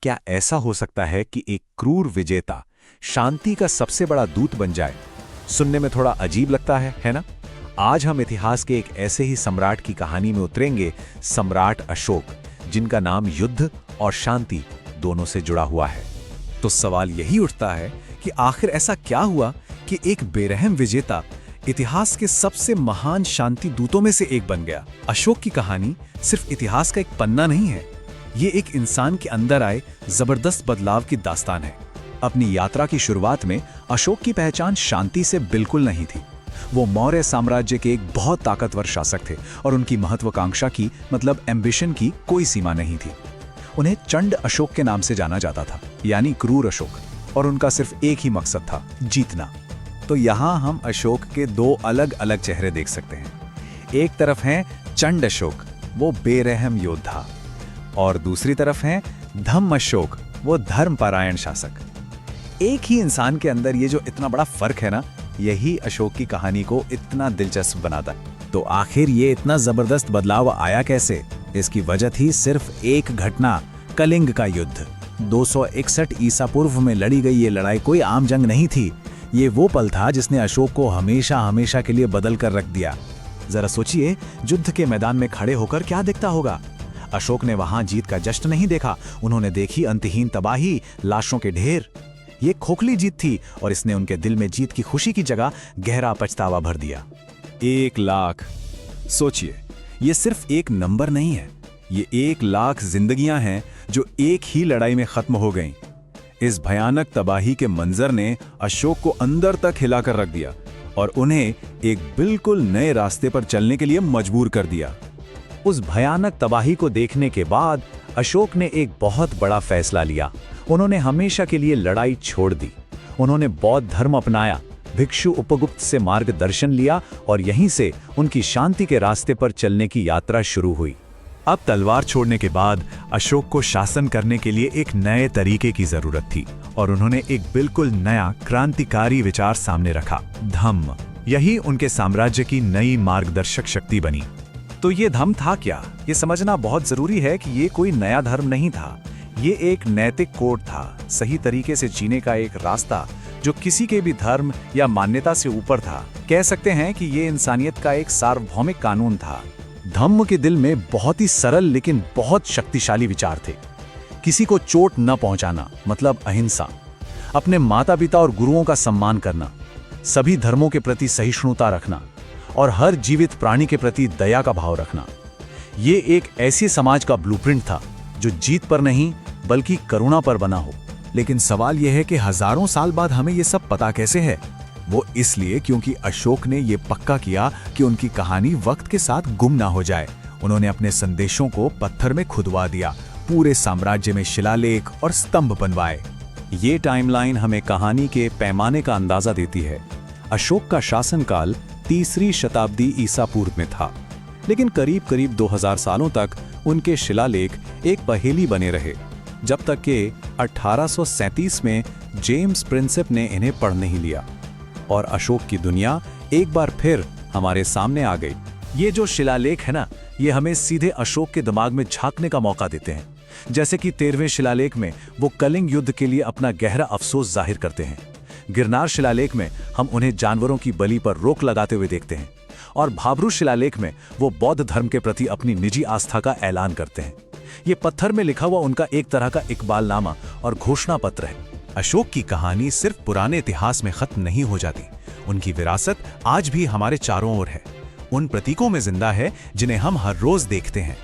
क्या ऐसा हो सकता है कि एक क्रूर विजेता शांति का सबसे बड़ा दूत बन जाए? सुनने में थोड़ा अजीब लगता है ना? आज हम इतिहास के एक ऐसे ही सम्राट की कहानी में उतरेंगे, सम्राट अशोक, जिनका नाम युद्ध और शांति दोनों से जुड़ा हुआ है। तो सवाल यही उठता है कि आखिर ऐसा क्या हुआ कि एक बेरहम विजेता इतिहास के सबसे महान शांति दूतों में से एक बन गया। अशोक की कहानी सिर्फ इतिहास का एक पन्ना नहीं है, ये एक इंसान के अंदर आए जबरदस्त बदलाव की दास्तान है। अपनी यात्रा की शुरुआत में अशोक की पहचान शांति से बिल्कुल नहीं थी। वो मौर्य साम्राज्य के एक बहुत ताकतवर शासक थे और उनकी महत्वाकांक्षा की, मतलब एम्बिशन की, कोई सीमा नहीं थी। उन्हें चंड अशोक के नाम से जाना जाता था, यानी क्रूर अशोक, और उनका सिर्फ एक ही मकसद था, जीतना। तो यहाँ हम अशोक के दो अलग अलग चेहरे देख सकते हैं। एक तरफ हैं चंड अशोक, वो बेरहम योद्धा, और दूसरी तरफ हैं धम्म अशोक, वो धर्मपरायण शासक। एक ही इंसान के अंदर ये जो इतना बड़ा फर्क है ना, यही अशोक की कहानी को इतना दिलचस्प बनाता है। तो आखिर ये इतना जबरदस्त बदलाव आया कैसे? इसकी वजह थी सिर्फ एक घटना, कलिंग का युद्ध। 261 ईसा पूर्व में लड़ी गई ये लड़ाई कोई आम जंग नहीं थी। ये वो पल था जिसने अशोक को हमेशा हमेशा के लिए बदल कर रख दिया। जरा सोचिए, युद्ध के मैदान में खड़े होकर क्या दिखता होगा। अशोक ने वहां जीत का जश्न नहीं देखा, उन्होंने देखी अंतहीन तबाही, लाशों के ढेर। ये खोखली जीत थी और इसने उनके दिल में जीत की खुशी की जगह गहरा पछतावा भर दिया। 1 लाख, सोचिए, ये सिर्फ एक नंबर नहीं है, ये 1 लाख जिंदगियां हैं जो एक ही लड़ाई में खत्म हो गईं। इस भयानक तबाही के मंजर ने अशोक को अंदर तक हिलाकर रख दिया और उन्हें एक बिल्कुल नए रास्ते पर चलने के लिए मजबूर कर दिया। उस भयानक तबाही को देखने के बाद अशोक ने एक बहुत बड़ा फैसला लिया। उन्होंने हमेशा के लिए लड़ाई छोड़ दी। उन्होंने बौद्ध धर्म अपनाया, भिक्षु उपगुप्त से मार्गदर्शन लिया और यहीं से उनकी शांति के रास्ते पर चलने की यात्रा शुरू हुई। अब तलवार छोड़ने के बाद अशोक को शासन करने के लिए एक नए तरीके की जरूरत थी और उन्होंने एक बिल्कुल नया क्रांतिकारी विचार सामने रखा, धम्म। यही उनके साम्राज्य की नई मार्गदर्शक शक्ति बनी। तो ये धम्म था क्या? ये समझना बहुत जरूरी है कि ये कोई नया धर्म नहीं था। ये एक नैतिक कोड था, सही तरीके से जीने का एक रास्ता जो किसी के भी धर्म या मान्यता से ऊपर था। कह सकते हैं कि ये इंसानियत का एक सार्वभौमिक कानून था। धम्म के दिल में बहुत ही सरल लेकिन बहुत शक्तिशाली विचार थे। किसी को चोट न पहुंचाना, मतलब अहिंसा, अपने माता पिता और गुरुओं का सम्मान करना, सभी धर्मों के प्रति सहिष्णुता रखना और हर जीवित प्राणी के प्रति दया का भाव रखना। ये एक ऐसे समाज का ब्लूप्रिंट था जो जीत पर नहीं बल्कि करुणा पर बना हो। लेकिन सवाल यह है कि हजारों साल बाद हमें ये सब पता कैसे है? वो इसलिए क्योंकि अशोक ने ये पक्का किया कि उनकी कहानी वक्त के साथ गुम ना हो जाए। उन्होंने अपने संदेशों को पत्थर में खुदवा दिया, पूरे साम्राज्य में शिलालेख और स्तंभ बनवाए। ये टाइमलाइन हमें कहानी के पैमाने का अंदाजा देती है। अशोक का शासनकाल 3री शताब्दी ईसा पूर्व में था, लेकिन करीब करीब 2000 सालों तक उनके शिलालेख एक पहेली बने रहे, जब तक कि 1837 में जेम्स प्रिंसेप ने इन्हें पढ़ नहीं लिया और अशोक की दुनिया एक बार फिर हमारे सामने आ गई। ये जो शिलालेख है ना, ये हमें सीधे अशोक के दिमाग में झांकने का मौका देते हैं। जैसे कि 13वें शिलालेख में वो कलिंग युद्ध के लिए अपना गहरा अफसोस जाहिर करते हैं। गिरनार शिलालेख में हम उन्हें जानवरों की बलि पर रोक लगाते हुए देखते हैं और भाब्रू शिलालेख में वो बौद्ध धर्म के प्रति अपनी निजी आस्था का ऐलान करते हैं। ये पत्थर में लिखा हुआ उनका एक तरह का इकबालनामा और घोषणा पत्र है। अशोक की कहानी सिर्फ पुराने इतिहास में खत्म नहीं हो जाती, उनकी विरासत आज भी हमारे चारों ओर है, उन प्रतीकों में जिंदा है जिन्हें हम हर रोज देखते हैं।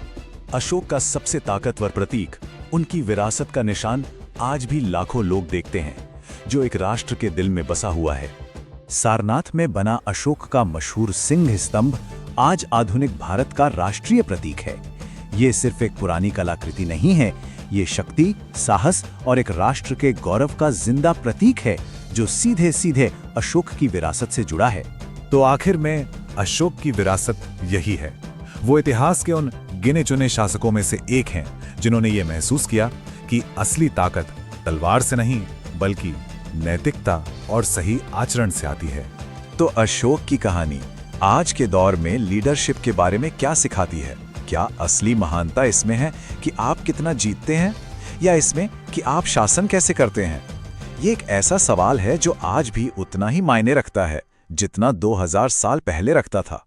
अशोक का सबसे ताकतवर प्रतीक, उनकी विरासत का निशान आज भी लाखों लोग देखते हैं, जो एक राष्ट्र के दिल में बसा हुआ है। सारनाथ में बना अशोक का मशहूर सिंह स्तंभ आज आधुनिक भारत का राष्ट्रीय प्रतीक है। ये सिर्फ एक पुरानी कलाकृति नहीं है, ये शक्ति, साहस और एक राष्ट्र के गौरव का जिंदा प्रतीक है जो सीधे सीधे अशोक की विरासत से जुड़ा है। तो आखिर में अशोक की विरासत यही है। वो इतिहास के उन गिने चुने शासकों में से एक हैं जिन्होंने ये महसूस किया कि असली ताकत तलवार से नहीं बल्कि नैतिकता और सही आचरण से आती है। तो अशोक की कहानी आज के दौर में लीडरशिप के बारे में क्या सिखाती है? क्या असली महानता इसमें है कि आप कितना जीतते हैं या इसमें कि आप शासन कैसे करते हैं? ये एक ऐसा सवाल है जो आज भी उतना ही मायने रखता है जितना 2000 साल पहले रखता था।